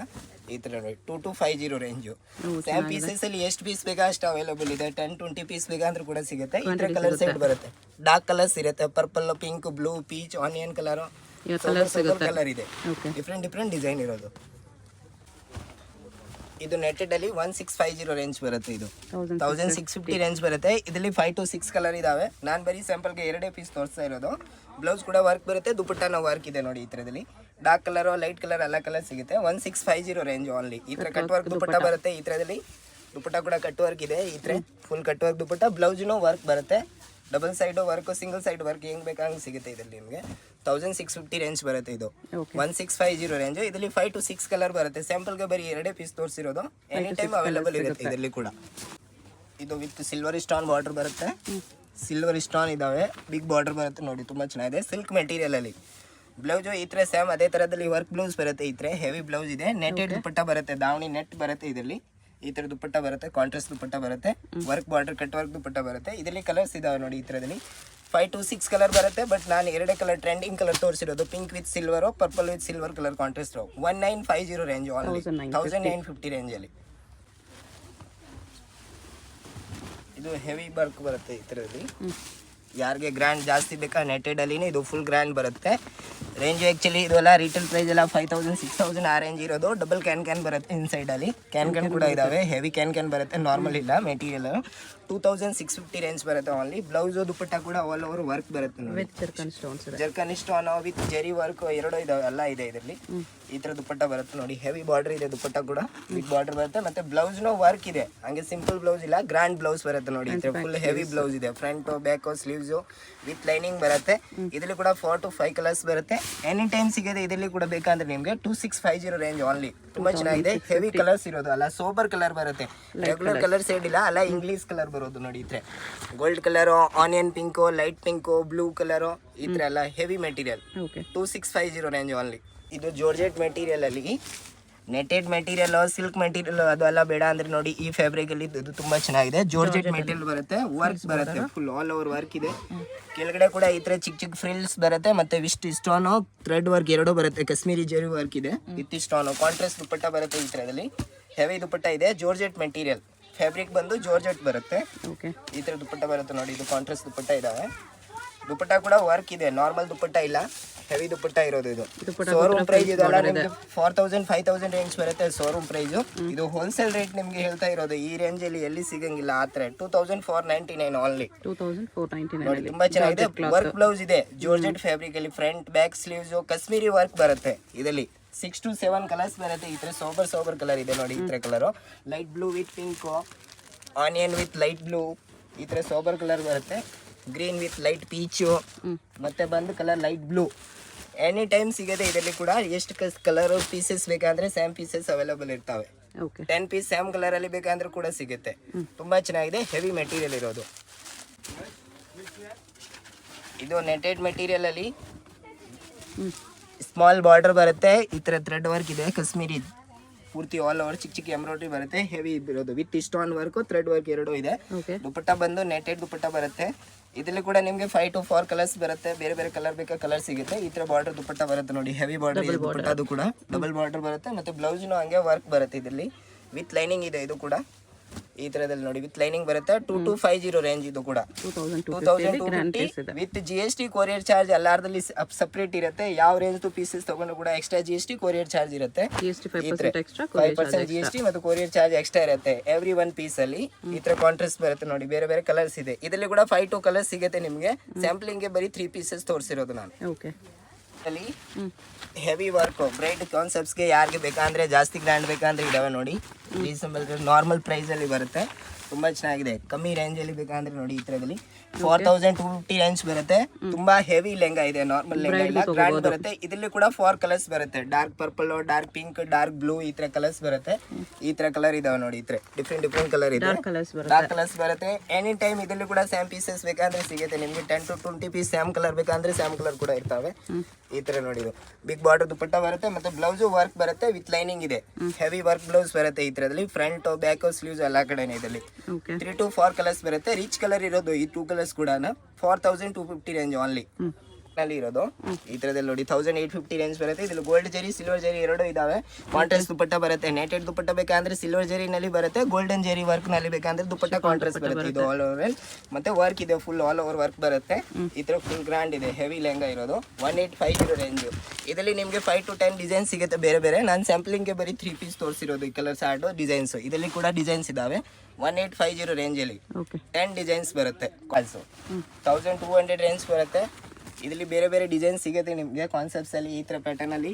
ಈ ತರ ನೋಡಿ. 2250 ರೇಂಜು. ಸೇಮ್ ಪೀಸಸ್ ಅಲ್ಲಿ ಎಷ್ಟು ಪೀಸ್ ಬೇಕಾ ಅಷ್ಟು ಅವೈಲೇಬಲ್ ಇದೆ. 10-20 ಪೀಸ್ ಬೇಕಂದ್ರೆ ಕೂಡ ಸಿಗುತ್ತೆ. ಈ ತರ ಕಲರ್ ಸೈಡ್ ಬರುತ್ತೆ. ಡಾರ್ಕ್ ಕಲರ್ಸ್ ಇರುತ್ತೆ. Purple, pink, blue, peach, onion colour colour ಇದೆ. ಡಿಫ್ರೆಂಟ್ ಡಿಸೈನ್ ಇರೋದು. ಇದು ನೆಟೆಡ್ ಅಲ್ಲಿ 1650 ರೇಂಜ್ ಬರುತ್ತೆ. ಇದು 1650 ರೇಂಜ್ ಬರುತ್ತೆ. ಇದರಲ್ಲಿ 5 to 6 ಕಲರ್ ಇದಾವೆ. ನಾನು ಬರೀ ಸ್ಯಾಂಪಲ್ಗೆ 2 ಪೀಸ್ ತೋರಿಸ್ತಾ ಇರೋದು. ಬ್ಲೌಸ್ ಕೂಡ ವರ್ಕ್ ಬರುತ್ತೆ. ದುಪ್ಪಟ್ಟನ ವರ್ಕ್ ಇದೆ ನೋಡಿ. ಈ ತರದಲ್ಲಿ ಡಾರ್ಕ್ ಕಲರ್ ಲೈಟ್ ಕಲರ್ ಎಲ್ಲ ಕಲರ್ ಸಿಗುತ್ತೆ 1650 ರೇಂಜ್ ಓನ್ಲಿ. ಈ ತರ ಕಟ್ ವರ್ಕ್ ದುಪಟ್ಟ ಬರುತ್ತೆ. ಈ ತರದಲ್ಲಿ ದುಪಟ್ಟ ಕೂಡ ಕಟ್ ವರ್ಕ್ ಇದೆ. ಈ ತರ ಫುಲ್ ಕಟ್ ವರ್ಕ್ ದುಪಟ್ಟ, ಬ್ಲೌಸ್ನು ವರ್ಕ್ ಬರುತ್ತೆ. Double side work, single side work ಹೆಂಗ್ ಬೇಕಾದಂಗೆ ಸಿಗುತ್ತೆ. ಇದರಲ್ಲಿ ನಿಮಗೆ 1650 ರೇಂಜ್ ಬರುತ್ತೆ. ಇದು 1650 ರೇಂಜ್. ಇದರಲ್ಲಿ 5 to 6 ಕಲರ್ ಬರುತ್ತೆ. ಸ್ಯಾಂಪಲ್ಗೆ ಬರೀ 2 ಪೀಸ್ ತೋರಿಸಿರೋದು. ಎನಿ ಟೈಮ್ ಅವೈಲೇಬಲ್ ಇರುತ್ತೆ ಇದರಲ್ಲಿ ಕೂಡ. ಇದು ವಿತ್ ಸಿಲ್ವರ್ ಸ್ಟೋನ್ ಬಾರ್ಡರ್ ಬರುತ್ತೆ. ಸಿಲ್ವರ್ ಸ್ಟೋನ್ ಇದಾವೆ, ಬಿಗ್ ಬಾರ್ಡರ್ ಬರುತ್ತೆ ನೋಡಿ, ತುಂಬಾ ಚೆನ್ನಾಗಿದೆ. ಸಿಲ್ಕ್ ಮೆಟೀರಿಯಲ್ ಅಲ್ಲಿ ಬ್ಲೌಸ್ ಈ ತರ ಸೇಮ್ ಅದೇ ತರದಲ್ಲಿ ವರ್ಕ್ ಬ್ಲೌಸ್ ಬರುತ್ತೆ. ಈ ತರ ಹೆವಿ ಬ್ಲೌಸ್ ಇದೆ. ನೆಟೆಡ್ ದುಪಟ್ಟ ಬರುತ್ತೆ, ದಾವಣಿ ನೆಟ್ ಬರುತ್ತೆ. ಇದರಲ್ಲಿ ಈ ತರ ದುಪಟ್ಟ ಬರುತ್ತೆ, ಕಾಂಟ್ರಾಸ್ಟ್ ದುಪಟ್ಟ ಬರುತ್ತೆ, work border cut work dupatta ಬರುತ್ತೆ. ಇದರಲ್ಲಿ ಕಲರ್ಸ್ ಇದಾವೆ ನೋಡಿ. ಈ ತರದಲ್ಲಿ 5 to 6 ಕಲರ್ ಬರುತ್ತೆ. ಬಟ್ ನಾನು 2 ಕಲರ್ ಟ್ರೆಂಡಿಂಗ್ ಕಲರ್ ತೋರಿಸಿರೋದು, pink with silver, purple with silver colour contrast. 1950 range only, 1950 range ಅಲ್ಲಿ. ಇದು ಹೆವಿ ವರ್ಕ್ ಬರುತ್ತೆ ಈ ತರದಲ್ಲಿ. ಯಾರಿಗೆ ಗ್ರ್ಯಾಂಡ್ ಜಾಸ್ತಿ ಬೇಕಾ ನೆಟೆಡ್ ಅಲ್ಲಿನೇ ಇದು ಫುಲ್ ಗ್ರ್ಯಾಂಡ್ ಬರುತ್ತೆ. ರೇಂಜ್ ಆ್ಯಕ್ಚುಲಿ ಇದೆಲ್ಲ ರಿಟೇಲ್ ಪ್ರೈಸ್ ಎಲ್ಲ 5000 6000 ಆ ರೇಂಜ್ ಇರೋದು. ಡಬಲ್ ಕ್ಯಾನ್ ಬರುತ್ತೆ ಇನ್ಸೈಡ್ ಅಲ್ಲಿ. ಕ್ಯಾನ್ ಕೂಡ ಇದಾವೆ, ಹೆವಿ ಕ್ಯಾನ್ ಬರುತ್ತೆ, ನಾರ್ಮಲ್ ಇಲ್ಲ. ಮೆಟೀರಿಯಲ್ 2650 ರೇಂಜ್ ಬರುತ್ತೆ ಓನ್ಲಿ. ಬ್ಲೌಸ್ ದುಪಟ್ಟ ಕೂಡ ಆಲ್ ಓವರ್ ವರ್ಕ್ ಬರುತ್ತೆ ನೋಡಿ. ಜರ್ಕನ್ ಸ್ಟೋನ್ ವಿತ್ ಜೆರಿ ವರ್ಕ್ ಎರಡು ಇದಾವೆ, ಎಲ್ಲ ಇದೆ ಇದರಲ್ಲಿ. ಈ ತರ ದುಪಟ್ಟ ಬರುತ್ತೆ ನೋಡಿ. ಹೆವಿ ಬಾರ್ಡರ್ ಇದೆ, ದುಪಟ್ಟ ಕೂಡ ಬಿಗ್ ಬಾರ್ಡರ್ ಬರುತ್ತೆ. ಮತ್ತೆ ಬ್ಲೌಸ್ನು ವರ್ಕ್ ಇದೆ, ಹಂಗೆ ಸಿಂಪಲ್ ಬ್ಲೌಸ್ ಇಲ್ಲ, ಗ್ರ್ಯಾಂಡ್ ಬ್ಲೌಸ್ ಬರುತ್ತೆ ನೋಡಿ. ಫುಲ್ ಹೆವಿ ಬ್ಲೌಸ್ ಇದೆ. Front back sleeves with lining ಬರುತ್ತೆ. ಇದರಲ್ಲಿ ಕೂಡ 4 to 5 ಕಲರ್ಸ್ ಬರುತ್ತೆ. ಎನಿ ಟೈಮ್ ಸಿಗುತ್ತೆ. ಇದರಲ್ಲಿ ಕೂಡ ಬೇಕಂದ್ರೆ ನಿಮಗೆ 2650 ರೇಂಜ್ ಓನ್ಲಿ. ತುಂಬಾ ಚೆನ್ನಾಗಿದೆ. ಹೆವಿ ಕಲರ್ಸ್ ಇರೋದು ಅಲ್ಲ, ಸೋಬರ್ ಕಲರ್ ಬರುತ್ತೆ. ರೆಗ್ಯುಲರ್ ಕಲರ್ ಶೇಡ್ ಇಲ್ಲ ಅಲ್ಲ, ಇಂಗ್ಲಿಷ್ ಕಲರ್ ಬರೋದು ನೋಡಿ. ಇದ್ರೆ gold colour, onion pink, light pink, blue colour, ಈ ತರ ಎಲ್ಲ ಹೆವಿ ಮೆಟೀರಿಯಲ್. 2650 range only. ಇದು ಜಾರ್ಜೆಟ್ ಮೆಟೀರಿಯಲ್ ಅಲ್ಲಿ ನೆಟೆಡ್ ಮೆಟೀರಿಯಲ್, ಸಿಲ್ಕ್ ಮೆಟೀರಿಯಲ್ ಅದೆಲ್ಲ ಬೇಡ ಅಂದ್ರೆ ನೋಡಿ, ಈ ಫ್ಯಾಬ್ರಿಕ್ ಅಲ್ಲಿ ಇದು ತುಂಬಾ ಚೆನ್ನಾಗಿದೆ. ಜಾರ್ಜೆಟ್ ಮೆಟೀರಿಯಲ್ ಬರುತ್ತೆ, ವರ್ಕ್ ಬರುತ್ತೆ, ಫುಲ್ ಆಲ್ ಓವರ್ ವರ್ಕ್ ಇದೆ. ಕೆಳಗಡೆ ಕೂಡ ಈ ತರ ಚಿಕ್ಕ ಚಿಕ್ಕ ಫ್ರಿಲ್ಸ್ ಬರುತ್ತೆ. ಮತ್ತೆ ವಿಸ್ಟ್ ಸ್ಟೋನ್, ಥ್ರೆಡ್ ವರ್ಕ್ ಎರಡು ಬರುತ್ತೆ. ಕಾಶ್ಮೀರಿ ಜರಿ ವರ್ಕ್ ಇದೆ ವಿತ್ ಸ್ಟೋನ್. ಕಾಂಟ್ರಾಸ್ಟ್ ದುಪಟ್ಟ ಬರುತ್ತೆ. ಈ ತರದಲ್ಲಿ ಹೆವಿ ದುಪಟ್ಟ ಇದೆ. ಜಾರ್ಜೆಟ್ ಮೆಟೀರಿಯಲ್, ಫ್ಯಾಬ್ರಿಕ್ ಬಂದು ಜಾರ್ಜೆಟ್ ಬರುತ್ತೆ. ಈ ತರ ದುಪಟ್ಟ ಬರುತ್ತೆ ನೋಡಿ. ಇದು ಕಾಂಟ್ರಾಸ್ಟ್ ದುಪಟ್ಟ ಇದಾವೆ. ದುಪಟ್ಟ ಕೂಡ ವರ್ಕ್ ಇದೆ, ನಾರ್ಮಲ್ ದುಪಟ್ಟ ಇಲ್ಲ, ಹೆವಿ ದುಪಟ್ಟ ಇರೋದು. ಇದು ಶೋರೂಮ್ ಪ್ರೈಸ್ ಇದೆಲ್ಲ ನಿಮ್ಗೆ 4000 5000 ರೇಂಜ್ ಬರುತ್ತೆ ಶೋರೂಮ್ ಪ್ರೈಸ್. ಇದು ಹೋಲ್ಸೇಲ್ ರೇಟ್ ನಿಮ್ಗೆ ಹೇಳ್ತಾ ಇರೋದು. ಈ ರೇಂಜ್ ಅಲ್ಲಿ ಎಲ್ಲಿ ಸಿಗಂಗಿಲ್ಲ ಆ ತರ. 2499 ಓನ್ಲಿ. 2499 ನೋಡಿ, ತುಂಬಾ ಚೆನ್ನಾಗಿದೆ. ವರ್ಕ್ ಬ್ಲೌಸ್ ಇದೆ ಜಾರ್ಜೆಟ್ ಫ್ಯಾಬ್ರಿಕ್ ಅಲ್ಲಿ. Front back sleeves Kashmiri work ಬರುತ್ತೆ. ಇದರಲ್ಲಿ 6 to 7 ಕಲರ್ಸ್ ಬರುತ್ತೆ. ಈ ತರ ಸೋಬರ್ ಕಲರ್ ಇದೆ ನೋಡಿ. ಈ ತರ colour light blue with pink, onion with light blue, ಈ ತರ ಸೋಬರ್ ಕಲರ್ ಬರುತ್ತೆ. ಗ್ರೀನ್ ವಿತ್ ಲೈಟ್ ಪೀಚು, ಮತ್ತೆ ಬಂದು colour light blue. Any time ಸಿಗುತ್ತೆ ಇದರಲ್ಲಿ ಕೂಡ. ಎಷ್ಟು ಕಲರ್ ಪೀಸಸ್ ಬೇಕಂದ್ರೆ ಸೇಮ್ ಪೀಸಸ್ ಅವೈಲೇಬಲ್ ಇರ್ತವೆ. 10 ಪೀಸ್ ಸೇಮ್ ಕಲರ್ ಅಲ್ಲಿ ಬೇಕಂದ್ರೆ ಕೂಡ ಸಿಗುತ್ತೆ. ತುಂಬಾ ಚೆನ್ನಾಗಿದೆ, ಹೆವಿ ಮೆಟೀರಿಯಲ್ ಇರೋದು. ಇದು ನೆಟೆಡ್ ಮೆಟೀರಿಯಲ್ ಅಲ್ಲಿ ಸ್ಮಾಲ್ ಬಾರ್ಡರ್ ಬರುತ್ತೆ. ಈ ತರ ಥ್ರೆಡ್ ವರ್ಕ್ ಇದೆ, ಕಾಶ್ಮೀರಿ ಪೂರ್ತಿ ಆಲ್ ಓವರ್ ಚಿಕ್ಕ ಚಿಕ್ಕ ಎಂಬ್ರಾಯ್ಡ್ರಿ ಬರುತ್ತೆ. ಹೆವಿ ಇರೋದು with stone work, thread work ಎರಡು ಇದೆ. ದುಪಟ್ಟ ಬಂದು ನೆಟೆಡ್ ದುಪಟ್ಟ ಬರುತ್ತೆ. ಇದರಲ್ಲಿ ಕೂಡ ನಿಮಗೆ 5 to 4 ಕಲರ್ಸ್ ಬರುತ್ತೆ. ಬೇರೆ ಬೇರೆ ಕಲರ್ ಬೇಕಾ ಕಲರ್ ಸಿಗುತ್ತೆ. ಈ ತರ ಬಾರ್ಡರ್ ದುಪಟ್ಟ ಬರುತ್ತೆ ನೋಡಿ. ಹೆವಿ ಬಾರ್ಡರ್ ಇದೆ ದುಪಟ್ಟ, ಅದು ಕೂಡ ಡಬಲ್ ಬಾರ್ಡರ್ ಬರುತ್ತೆ. ಮತ್ತೆ ಬ್ಲೌಸ್ನು ಹಂಗೆ ವರ್ಕ್ ಬರುತ್ತೆ. ಇದರಲ್ಲಿ ವಿತ್ ಲೈನಿಂಗ್ ಇದೆ. ಇದು ಕೂಡ ಈ ತರದಲ್ಲಿ ನೋಡಿ, ವಿತ್ ಲೈನಿಂಗ್ ಬರುತ್ತೆ. 2250 ರೇಂಜ್. ಇದು ಕೂಡ 2250 ವಿತ್ GST, ಕೊರಿಯರ್ ಚಾರ್ಜ್ ಎಲ್ಲಾರ್ದಲ್ಲಿ ಸಪ್ರೇಟ್ ಇರುತ್ತೆ. ಯಾವ ರೇಂಜ್ ಪೀಸಸ್ ತಗೊಂಡು ಕೂಡ ಎಕ್ಸ್ಟ್ರಾ GST, ಕೊರಿಯರ್ ಚಾರ್ಜ್ ಇರುತ್ತೆ. 5% GST ಮತ್ತು ಕೊರಿಯರ್ ಚಾರ್ಜ್ ಎಕ್ಸ್ಟ್ರಾ ಇರುತ್ತೆ ಎವ್ರಿ 1 ಪೀಸ್ ಅಲ್ಲಿ. ಈ ತರ ಕಾಂಟ್ರಾಸ್ಟ್ ಬರುತ್ತೆ ನೋಡಿ. ಬೇರೆ ಬೇರೆ ಕಲರ್ಸ್ ಇದೆ. ಇದರಲ್ಲಿ ಕೂಡ 5 to ಕಲರ್ಸ್ ಸಿಗುತ್ತೆ ನಿಮಗೆ. ಸ್ಯಾಂಪ್ಲಿಂಗ್ ಗೆ ಬರೀ 3 ಪೀಸಸ್ ತೋರಿಸಿರೋದು ನಾನು. ಅಲ್ಲಿ ಹೆವಿ ವರ್ಕ್ ಬ್ರೈಡ್ ಕಾನ್ಸೆಪ್ಟ್ಸ್ ಗೆ ಯಾರಿಗೆ ಬೇಕಂದ್ರೆ, ಜಾಸ್ತಿ ಗ್ರ್ಯಾಂಡ್ ಬೇಕಂದ್ರೆ ಇದಾವೆ ನೋಡಿ. ರೀಸನಬಲ್ ನಾರ್ಮಲ್ ಪ್ರೈಸ್ ಅಲ್ಲಿ ಬರುತ್ತೆ. ತುಂಬಾ ಚೆನ್ನಾಗಿದೆ. ಕಮ್ಮಿ ರೇಂಜ್ ಅಲ್ಲಿ ಬೇಕಂದ್ರೆ ನೋಡಿ, ಈ ತರದಲ್ಲಿ 4250 ರೇಂಜ್ ಬರುತ್ತೆ. ತುಂಬಾ ಹೆವಿ ಲೆಂಗಾ ಇದೆ, ನಾರ್ಮಲ್ ಲೆಂಗಾ ಇಲ್ಲ, ಗ್ರ್ಯಾಂಡ್ ಬರುತ್ತೆ. ಇದರಲ್ಲಿ ಕೂಡ 4 ಕಲರ್ಸ್ ಬರುತ್ತೆ. Dark purple, dark pink, dark blue, ಈ ತರ ಕಲರ್ಸ್ ಬರುತ್ತೆ. ಈ ತರ ಕಲರ್ ಇದಾವೆ ನೋಡಿ. ಈ ತರ ಡಿಫ್ರೆಂಟ್ ಕಲರ್ ಇದೆ, ಡಾರ್ಕ್ ಕಲರ್ಸ್ ಬರುತ್ತೆ. ಎನಿ ಟೈಮ್ ಇದರಲ್ಲಿ ಕೂಡ ಸ್ಯಾಮ್ ಪೀಸಸ್ ಬೇಕಂದ್ರೆ ಸಿಗುತ್ತೆ ನಿಮ್ಗೆ. 10 to 20 ಪೀಸ್ ಸ್ಯಾಮ್ ಕಲರ್ ಬೇಕಂದ್ರೆ ಸ್ಯಾಮ್ ಕಲರ್ ಕೂಡ ಇರ್ತವೆ. ಈ ತರ ನೋಡಿ. ಇದು ಬಿಗ್ ಬಾರ್ಡರ್ ದುಪಟ್ಟ ಬರುತ್ತೆ. ಮತ್ತೆ ಬ್ಲೌಸ್ ವರ್ಕ್ ಬರುತ್ತೆ, ವಿತ್ ಲೈನಿಂಗ್ ಇದೆ. ಹೆವಿ ವರ್ಕ್ ಬ್ಲೌಸ್ ಬರುತ್ತೆ. ಈ ತರದಲ್ಲಿ ಫ್ರಂಟ್ ಬ್ಯಾಕ್ ಸ್ಲೀವ್ಸ್ ಎಲ್ಲಾ ಕಡೆ ಇದರಲ್ಲಿ 3 to 4 ಕಲರ್ಸ್ ಬರುತ್ತೆ. ರಿಚ್ ಕಲರ್ ಇರೋದು ಈ 2 ಕಲರ್ಸ್ ಕೂಡ 4250 ರೇಂಜ್ ಓನ್ಲಿ ನಲ್ಲಿ ಇರೋದು. ಈ ತರದಲ್ಲಿ ನೋಡಿ 1850 ರೇಂಜ್ ಬರುತ್ತೆ. ಇದ್ರಲ್ಲಿ ಗೋಲ್ಡ್ ಜರಿ, ಸಿಲ್ವರ್ ಜರಿ ಎರಡು ಇದಾವೆ. ಕಾಂಟ್ರಾಸ್ಟ್ ದುಪಟ್ಟ ಬರುತ್ತೆ. ನೆಟೆಡ್ ದುಪಟ್ಟ ಬೇಕಂದ್ರೆ ಸಿಲ್ವರ್ ಜರಿ ನಲ್ಲಿ ಬರುತ್ತೆ. ಗೋಲ್ಡನ್ ಜರಿ ವರ್ಕ್ ನಲ್ಲಿ ಬೇಕಂದ್ರೆ ದುಪಟ್ಟ ಕಾಂಟ್ರಾಸ್ಟ್ ಬರುತ್ತೆ. ಇದು ಆಲ್ ಓವರ್ ಮತ್ತೆ ವರ್ಕ್ ಇದೆ, ಫುಲ್ ಆಲ್ ಓವರ್ ವರ್ಕ್ ಬರುತ್ತೆ. ಈ ತರ ಫುಲ್ ಗ್ರ್ಯಾಂಡ್ ಇದೆ, ಹೆವಿ ಲೆಹಂಗಾ ಇರೋದು. 1850 ರೇಂಜ್. ಇದರಲ್ಲಿ ನಿಮಗೆ 5 to 10 ಡಿಸೈನ್ ಸಿಗುತ್ತೆ ಬೇರೆ ಬೇರೆ. ನಾನು ಸ್ಯಾಂಪ್ಲಿಂಗ್ ಗೆ ಬರೀ 3 ಪೀಸ್ ತೋರಿಸಿರೋದು. ಈ ಕಲರ್ಸ್ ಆರ್ಡ್ ಡಿಸೈನ್ಸ್ ಇದರಲ್ಲಿ ಕೂಡ ಡಿಸೈನ್ಸ್ ಇದಾವೆ. 1850 ರೇಂಜ್ ಅಲ್ಲಿ 10 ಡಿಸೈನ್ಸ್ ಬರುತ್ತೆ. 1200 ರೇಂಜ್ ಬರುತ್ತೆ. ಇದರಲ್ಲಿ ಬೇರೆ ಬೇರೆ ಡಿಸೈನ್ ಸಿಗುತ್ತೆ ನಿಮಗೆ ಕಾನ್ಸೆಪ್ಟ್ಸಲ್ಲಿ ಈ ಥರ ಪ್ಯಾಟರ್ನಲ್ಲಿ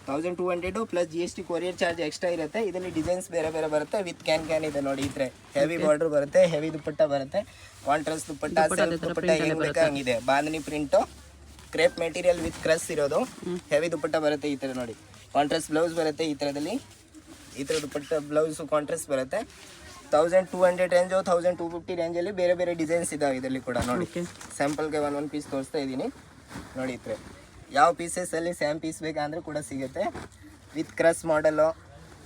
1200 plus GST courier charge extra ಇರುತ್ತೆ. ಇದರಲ್ಲಿ ಡಿಸೈನ್ಸ್ ಬೇರೆ ಬೇರೆ ಬರುತ್ತೆ. ವಿತ್ ಕ್ಯಾನ್ ಇದೆ ನೋಡಿ. ಈ ಥರ ಹೆವಿ ಬಾರ್ಡರ್ ಬರುತ್ತೆ, ಹೆವಿ ದುಪ್ಪಟ್ಟ ಬರುತ್ತೆ, ಕಾಂಟ್ರಾಸ್ಟ್ ದುಪ್ಪಟ್ಟ, ಸೆಲ್ಫ್ ದುಪ್ಪಟ್ಟ ಹೆಂಗ್ ಬೇಕಾ ಹಂಗಿದೆ. Bandhani print, crepe material with crush ಇರೋದು, ಹೆವಿ ದುಪ್ಪಟ್ಟ ಬರುತ್ತೆ. ಈ ಥರ ನೋಡಿ ಕಾಂಟ್ರಾಸ್ಟ್ ಬ್ಲೌಸ್ ಬರುತ್ತೆ. ಈ ಥರದಲ್ಲಿ ಈ ಥರ ದುಪ್ಪಟ್ಟ ಬ್ಲೌಸು ಕಾಂಟ್ರಾಸ್ಟ್ ಬರುತ್ತೆ. 1200 ರೇಂಜು, 1250 ರೇಂಜಲ್ಲಿ ಬೇರೆ ಬೇರೆ ಡಿಸೈನ್ಸ್ ಇದಾವೆ ಇದರಲ್ಲಿ ಕೂಡ ನೋಡಿ. ಸ್ಯಾಂಪಲ್ಗೆ ಒಂದೊಂದು ಪೀಸ್ ತೋರಿಸ್ತಾ ಇದ್ದೀನಿ ನೋಡಿ. ಈ ಥರ ಯಾವ ಪೀಸಸಲ್ಲಿ ಸ್ಯಾಮ್ ಪೀಸ್ ಬೇಕಂದ್ರೆ ಕೂಡ ಸಿಗುತ್ತೆ. ವಿತ್ ಕ್ರಸ್ ಮಾಡಲು,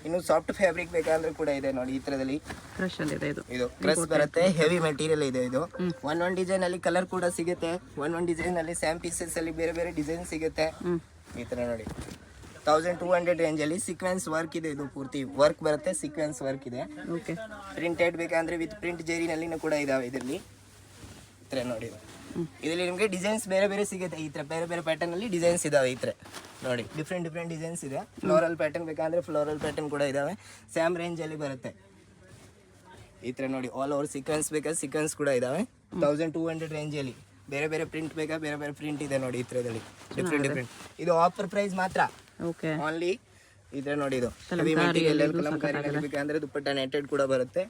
ಇನ್ನು ಸಾಫ್ಟ್ ಫ್ಯಾಬ್ರಿಕ್ ಬೇಕಂದ್ರೆ ಕೂಡ ಇದೆ ನೋಡಿ. ಈ ಥರದಲ್ಲಿ ಇದು ಕ್ರಸ್ ಬರುತ್ತೆ, ಹೆವಿ ಮೆಟೀರಿಯಲ್ ಇದೆ. ಇದು ಒಂದೊಂದು ಡಿಸೈನ್ ಅಲ್ಲಿ ಕಲರ್ ಕೂಡ ಸಿಗುತ್ತೆ. ಒಂದೊಂದು ಡಿಸೈನ್ ಅಲ್ಲಿ ಸ್ಯಾಮ್ ಪೀಸಸ್ ಅಲ್ಲಿ ಬೇರೆ ಬೇರೆ ಡಿಸೈನ್ ಸಿಗುತ್ತೆ. ಈ ಥರ ನೋಡಿ 1200 ರೇಂಜಲ್ಲಿ ಸೀಕ್ವೆನ್ಸ್ ವರ್ಕ್ ಇದೆ. ಇದು ಪೂರ್ತಿ ವರ್ಕ್ ಬರುತ್ತೆ, ಸೀಕ್ವೆನ್ಸ್ ವರ್ಕ್ ಇದೆ. ಪ್ರಿಂಟೆಡ್ ಬೇಕಂದ್ರೆ ವಿತ್ ಪ್ರಿಂಟ್ ಜೇರಿನಲ್ಲಿನೂ ಕೂಡ ಇದಾವೆ ಇದರಲ್ಲಿ. ಈ ಥರ ನೋಡಿ ಇದರಲ್ಲಿ ನಿಮಗೆ ಡಿಸೈನ್ಸ್ ಬೇರೆ ಬೇರೆ ಸಿಗುತ್ತೆ. ಈ ಥರ ಬೇರೆ ಬೇರೆ ಪ್ಯಾಟರ್ನ್ ಅಲ್ಲಿ ಡಿಸೈನ್ಸ್ ಇದಾವೆ. ಈ ಥರ ನೋಡಿ ಡಿಫ್ರೆಂಟ್ ಡಿಸೈನ್ಸ್ ಇದೆ. ಫ್ಲೋರಲ್ ಪ್ಯಾಟರ್ನ್ ಬೇಕಂದ್ರೆ ಫ್ಲೋರಲ್ ಪ್ಯಾಟರ್ನ್ ಕೂಡ ಇದಾವೆ. ಸ್ಯಾಮ್ ರೇಂಜ್ ಅಲ್ಲಿ ಬರುತ್ತೆ. ಈ ಥರ ನೋಡಿ ಆಲ್ ಓವರ್ ಸೀಕ್ವೆನ್ಸ್ ಬೇಕಾದ್ರೆ ಸೀಕ್ವೆನ್ಸ್ ಕೂಡ ಇದಾವೆ. 1200 ರೇಂಜಲ್ಲಿ ಬೇರೆ ಬೇರೆ ಪ್ರಿಂಟ್ ಬೇಕಾ ಬೇರೆ ಬೇರೆ ಪ್ರಿಂಟ್ ಇದೆ ನೋಡಿ. ಈ ಥರದಲ್ಲಿ ಡಿಫ್ರೆಂಟ್. ಇದು ಆಫರ್ ಪ್ರೈಸ್ ಮಾತ್ರ, ಓನ್ಲಿ. ಇದ್ರೆ ನೋಡಿ ಇದು ಹೆವಿ ಮೆಟೀರಿಯಲ್ ಕಲಂಕಾರಿ ಬೇಕಂದ್ರೆ ದುಪ್ಪಟ್ಟ ನೆಟೆಡ್ ಕೂಡ ಬರುತ್ತೆ.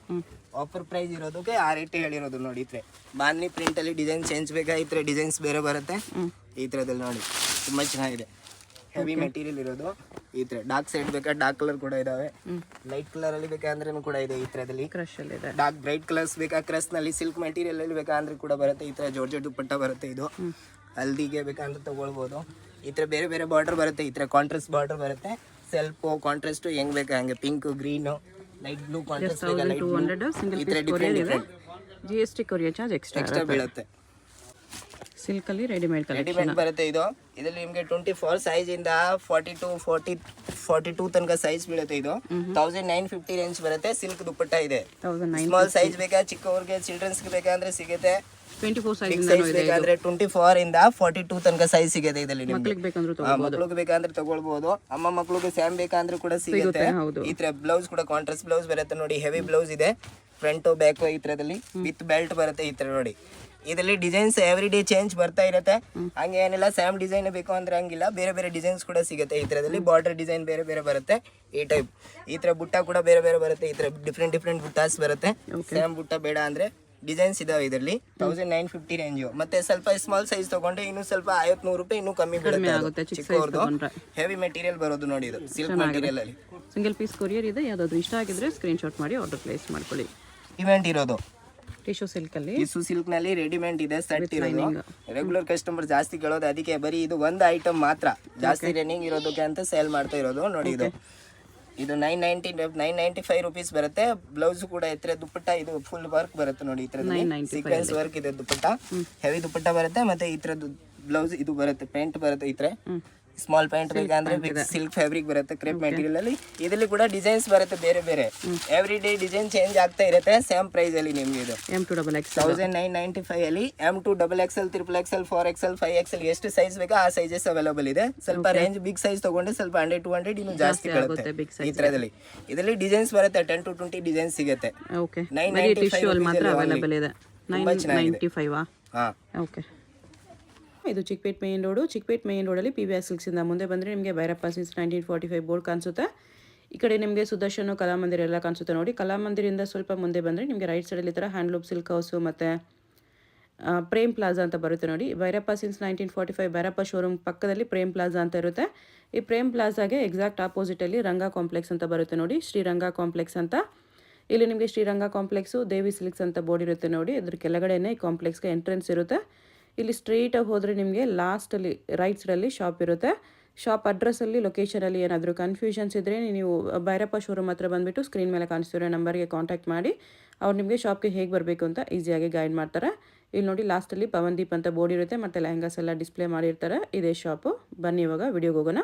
ಆಫರ್ ಪ್ರೈಸ್ ಇರೋದಕ್ಕೆ ಆ ರೇಟ್ ಹೇಳಿರೋದು ನೋಡಿ. ಈ ಥರ ಬಾಂಧನಿ ಪ್ರಿಂಟ್ ಅಲ್ಲಿ ಡಿಸೈನ್ ಚೇಂಜ್ ಬೇಕಾ ಈ ಥರ ಡಿಸೈನ್ಸ್ ಬೇರೆ ಬರುತ್ತೆ. ಈ ಥರದಲ್ಲಿ ನೋಡಿ ತುಂಬಾ ಚೆನ್ನಾಗಿದೆ. ಹೆವಿ ಮೆಟೀರಿಯಲ್ ಇರೋದು. ಈ ಥರ ಡಾರ್ಕ್ ಸೈಡ್ ಬೇಕಾ ಡಾರ್ಕ್ ಕಲರ್ ಕೂಡ ಇದಾವೆ. ಲೈಟ್ ಕಲರ್ ಅಲ್ಲಿ ಬೇಕಂದ್ರೂ ಕೂಡ ಇದೆ. ಈ ಥರದಲ್ಲಿ ಡಾರ್ಕ್ ಬ್ರೈಟ್ ಕಲರ್ಸ್ ಬೇಕಾ ಕ್ರಸ್ ನಲ್ಲಿ, ಸಿಲ್ಕ್ ಮೆಟೀರಿಯಲ್ ಅಲ್ಲಿ ಬೇಕಂದ್ರೆ ಕೂಡ ಬರುತ್ತೆ. ಈ ಥರ ಜಾರ್ಜೆಟ್ ದುಪ್ಪಟ್ಟ ಬರುತ್ತೆ. ಇದು ಹಲ್ದಿಗೆ ಬೇಕಂದ್ರೆ ತಗೊಳ್ಬೋದು. ಈ ಥರ ಬೇರೆ ಬೇರೆ ಬಾರ್ಡರ್ ಬರುತ್ತೆ. ಈ ಥರ ಕಾಂಟ್ರಾಸ್ಟ್ ಬಾರ್ಡರ್ ಬರುತ್ತೆ. ಸೆಲ್ಫ್ ಕಾಂಟ್ರಾಸ್ಟ್ ಹೆಂಗ್ ಬೇಕಾ ಹಂಗೆ, pink, green, light blue contrast ಬೇಕಾ ಲೈಟ್ ಬ್ಲೂ, ಈ ಥರ different GST courier charge extra ಬೀಳುತ್ತೆ. ಸಿಲ್ಕ್ ಅಲ್ಲಿ ರೆಡಿಮೇಡ್ ಬರುತ್ತೆ. ಇದರಲ್ಲಿ ನಿಮಗೆ 24 ಸೈಜ್ ಇಂದ 42 ತನಕ ಸೈಜ್ ಬೀಳುತ್ತೆ. ಇದು 1950 ರೇಂಜ್ ಬರುತ್ತೆ. ಸಿಲ್ಕ್ ದುಪ್ಪಟ್ಟ ಇದೆ. ಸ್ಮಾಲ್ ಸೈಜ್ ಬೇಕಾ ಚಿಕ್ಕವ್ರಿಗೆ ಚಿಲ್ಡ್ರನ್ಸ್ ಬೇಕಂದ್ರೆ ಸಿಗುತ್ತೆ. 24 ಸೈಜ್ ಬೇಕಾದ್ರೆ 24 ಇಂದ 42 ತನಕ ಸೈಜ್ ಸಿಗುತ್ತೆ. ಇದರಲ್ಲಿ ಮಕ್ಳಿಗೆ ಬೇಕಂದ್ರೆ ತಗೊಳ್ಬಹುದು. ಅಮ್ಮ ಮಕ್ಳಿಗೆ ಸ್ಯಾಮ್ ಬೇಕಂದ್ರೆ ಕೂಡ ಸಿಗುತ್ತೆ. ಈ ತರ ಬ್ಲೌಸ್ ಕೂಡ ಕಾಂಟ್ರಾಸ್ಟ್ ಬ್ಲೌಸ್ ಬರುತ್ತೆ ನೋಡಿ. ಹೆವಿ ಬ್ಲೌಸ್ ಇದೆ. ಫ್ರಂಟ್ ಬ್ಯಾಕ್ ಈ ತರದಲ್ಲಿ ವಿತ್ ಬೆಲ್ಟ್ ಬರುತ್ತೆ. ಈ ತರ ನೋಡಿ ಇದರಲ್ಲಿ ಡಿಸೈನ್ಸ್ ಎವ್ರಿ ಡೇ ಚೇಂಜ್ ಬರ್ತಾ ಇರುತ್ತೆ. ಹಂಗೆ ಏನಿಲ್ಲ ಸ್ಯಾಮ್ ಡಿಸೈನ್ ಬೇಕು ಅಂದ್ರೆ ಹಂಗಿಲ್ಲ, ಬೇರೆ ಬೇರೆ ಡಿಸೈನ್ಸ್ ಕೂಡ ಸಿಗುತ್ತೆ. ಈ ತರದಲ್ಲಿ ಬಾರ್ಡರ್ ಡಿಸೈನ್ ಬೇರೆ ಬೇರೆ ಬರುತ್ತೆ. ಈ ಟೈಪ್ ಈ ತರ ಬುಟ್ಟ ಕೂಡ ಬೇರೆ ಬೇರೆ ಬರುತ್ತೆ. ಈ ತರ ಡಿಫ್ರೆಂಟ್ ಬುಟ್ಟಾಸ್ ಬರುತ್ತೆ. ಸ್ಯಾಮ್ ಬುಟ್ಟ ಬೇಡ ಅಂದ್ರೆ ಡಿಸೈನ್ಸ್ ಇದಾವೆ ಇದರಲ್ಲಿ. 1950 ರೇಂಜು. ಮತ್ತೆ ಸ್ವಲ್ಪ ಸ್ಮಾಲ್ ಸೈಜ್ ತಗೊಂಡ್ರೆ ಇನ್ನು ಸ್ವಲ್ಪ 50-100 ರೂಪಾಯಿ ಇನ್ನೂ ಕಮ್ಮಿ ಬೀಳುತ್ತೆ. ಚಿಕ್ಕವ್ರದ್ದು ಹೆವಿ ಮೆಟೀರಿಯಲ್ ಬರೋದು ನೋಡಿ. ಇದು ಸಿಲ್ಕ್ ಮೆಟೀರಿಯಲ್ ಅಲ್ಲಿ ಸಿಂಗಲ್ ಪೀಸ್ ಕೊರಿಯರ್ ಇದೆ. ಯಾವ್ದಾದ್ರು ಇಷ್ಟ ಆಗಿದ್ರೆ ಸ್ಕ್ರೀನ್ ಶಾಟ್ ಮಾಡಿ ಆರ್ಡರ್ ಪ್ಲೇಸ್ ಮಾಡ್ಕೊಳ್ಳಿ. ಇವೆಂಟ್ ಇರೋದು ಟಿಶ್ಯೂ ಸಿಲ್ಕ್ ಅಲ್ಲಿ, ಟಿಶ್ಯೂ ಸಿಲ್ಕ್ ನಲ್ಲಿ ರೆಡಿಮೇಡ್ ಇದೆ. ಸೆಟ್ ಇರೋದು. ರೆಗ್ಯುಲರ್ ಕಸ್ಟಮರ್ ಜಾಸ್ತಿ ಕೇಳೋದು, ಅದಕ್ಕೆ ಬರೀ ಇದು ಒಂದು ಐಟಮ್ ಮಾತ್ರ ಜಾಸ್ತಿ ರನ್ನಿಂಗ್ ಇರೋದಕ್ಕೆ ಅಂತ ಸೇಲ್ ಮಾಡ್ತಾ ಇರೋದು ನೋಡಿ. ಇದು 995 ರುಪೀಸ್ ಬರುತ್ತೆ. ಬ್ಲೌಸ್ ಕೂಡ ಇದ್ರೆ ದುಪ್ಪಟ್ಟ ಇದು ಫುಲ್ ವರ್ಕ್ ಬರುತ್ತೆ ನೋಡಿ. ಈ ತರ ಸೀಕ್ವೆನ್ಸ್ ವರ್ಕ್ ಇದೆ. ದುಪ್ಪಟ್ಟ ಹೆವಿ ದುಪ್ಪಟ್ಟ ಬರುತ್ತೆ. ಮತ್ತೆ ಈ ತರದ್ದು ಬ್ಲೌಸ್ ಇದು ಬರುತ್ತೆ. ಪ್ಯಾಂಟ್ ಬರುತ್ತೆ. ಈ ತರ ಸ್ಮಾಲ್ ಪ್ಯಾಂಟ್ ಬೇಕಂದ್ರೆ ಸಿಲ್ಕ್ ಫ್ಯಾಬ್ರಿಕ್ ಬರುತ್ತೆ. ಕ್ರೇಪ್ ಮೆಟೀರಿಯಲ್ ಅಲ್ಲಿ ಇದರಲ್ಲಿ ಕೂಡ ಡಿಸೈನ್ಸ್ ಬರುತ್ತೆ ಬೇರೆ ಬೇರೆ. ಎವ್ರಿ ಡೇ ಡಿಸೈನ್ ಚೇಂಜ್ ಆಗ್ತಾ ಇರುತ್ತೆ. ಸೇಮ್ ಪ್ರೈಸ್ ಅಲ್ಲಿ ನಿಮ್ಗೆ ಇದು M2XXL 1995 ಅಲ್ಲಿ M2XXL, XXL, 4XL, 5XL ಎಷ್ಟು ಸೈಜ್ ಬೇಕಾ ಆ ಸೈಜಸ್ ಅವೈಲೇಬಲ್ ಇದೆ. ಸ್ವಲ್ಪ ರೇಂಜ್ ಬಿಗ್ ಸೈಜ್ ತಗೊಂಡ್ರೆ ಸ್ವಲ್ಪ 100-200 ಇನ್ನು ಜಾಸ್ತಿ ಬರುತ್ತೆ. ಈ ತರದಲ್ಲಿ ಇದರಲ್ಲಿ ಡಿಸೈನ್ಸ್ ಬರುತ್ತೆ. 10 to 20 ಡಿಸೈನ್ ಸಿಗುತ್ತೆ. 995 ಓಕೆ. ಇದು Chickpet main road. Chickpet main ರೋಡಲ್ಲಿ PVR ಸಿಲ್ಕ್ಸಿಂದ ಮುಂದೆ ಬಂದರೆ ನಿಮಗೆ ಭೈರಪ್ಪ ಸಿಲ್ಕ್ಸ್ 1945 ಬೋರ್ಡ್ ಕಾಣಿಸುತ್ತೆ. ಈ ಕಡೆ ನಿಮಗೆ ಸುದರ್ಶನ ಕಲಾಮಂದಿರ ಎಲ್ಲ ಕಾಣಿಸುತ್ತೆ ನೋಡಿ. ಕಲಾಮಂದಿರಿಂದ ಸ್ವಲ್ಪ ಮುಂದೆ ಬಂದರೆ ನಿಮಗೆ ರೈಟ್ ಸೈಡಲ್ಲಿ ಈ ಥರ ಹ್ಯಾಂಡ್ಲೂಮ್ ಸಿಲ್ಕ್ ಹೌಸು ಮತ್ತು ಪ್ರೇಮ್ ಪ್ಲಾಜಾ ಅಂತ ಬರುತ್ತೆ ನೋಡಿ. ಭೈರಪ್ಪ ಸಿಲ್ಕ್ಸ್ 1945 ಭೈರಪ್ಪ ಶೋರೂಮ್ ಪಕ್ಕದಲ್ಲಿ ಪ್ರೇಮ್ ಪ್ಲಾಜಾ ಅಂತ ಇರುತ್ತೆ. ಈ ಪ್ರೇಮ್ ಪ್ಲಾಜಾಗೆ ಎಕ್ಸಾಕ್ಟ್ ಆಪೋಸಿಟಲ್ಲಿ ರಂಗ ಕಾಂಪ್ಲೆಕ್ಸ್ ಅಂತ ಬರುತ್ತೆ ನೋಡಿ. ಶ್ರೀರಂಗ ಕಾಂಪ್ಲೆಕ್ಸ್ ಅಂತ. ಇಲ್ಲಿ ನಿಮಗೆ ಶ್ರೀರಂಗ ಕಾಂಪ್ಲೆಕ್ಸು ದೇವಿ ಸಿಲ್ಕ್ಸ್ ಅಂತ ಬೋರ್ಡ್ ಇರುತ್ತೆ ನೋಡಿ. ಅದ್ರ ಕೆಳಗಡೆನೇ ಈ ಕಾಂಪ್ಲೆಕ್ಸ್ಗೆ ಎಂಟ್ರೆನ್ಸ್ ಇರುತ್ತೆ. ಇಲ್ಲಿ ಸ್ಟ್ರೈಟಾಗಿ ಹೋದರೆ ನಿಮಗೆ ಲಾಸ್ಟಲ್ಲಿ ರೈಟ್ ಸೈಡಲ್ಲಿ ಶಾಪ್ ಇರುತ್ತೆ. ಶಾಪ್ ಅಡ್ರೆಸ್ಸಲ್ಲಿ ಲೊಕೇಶನಲ್ಲಿ ಏನಾದರೂ ಕನ್ಫ್ಯೂಷನ್ಸ್ ಇದ್ದರೆ ನೀವು ಭೈರಪ್ಪ ಶೋರೂಮ್ ಹತ್ರ ಬಂದುಬಿಟ್ಟು ಸ್ಕ್ರೀನ್ ಮೇಲೆ ಕಾಣಿಸ್ತಿರೋ ನಂಬರ್ಗೆ ಕಾಂಟ್ಯಾಕ್ಟ್ ಮಾಡಿ ಅವ್ರು ನಿಮಗೆ ಶಾಪ್ಗೆ ಹೇಗೆ ಬರಬೇಕು ಅಂತ ಈಸಿಯಾಗಿ ಗೈಡ್ ಮಾಡ್ತಾರೆ. ಇಲ್ಲಿ ನೋಡಿ ಲಾಸ್ಟಲ್ಲಿ ಪವನ್ದೀಪ್ ಅಂತ ಬೋರ್ಡ್ ಇರುತ್ತೆ ಮತ್ತು ಲೆಹಂಗಾಸ್ ಎಲ್ಲ ಡಿಸ್ಪ್ಲೇ ಮಾಡಿರ್ತಾರೆ. ಇದೇ ಶಾಪು. ಬನ್ನಿ ಇವಾಗ ವಿಡಿಯೋಗೆ ಹೋಗೋಣ.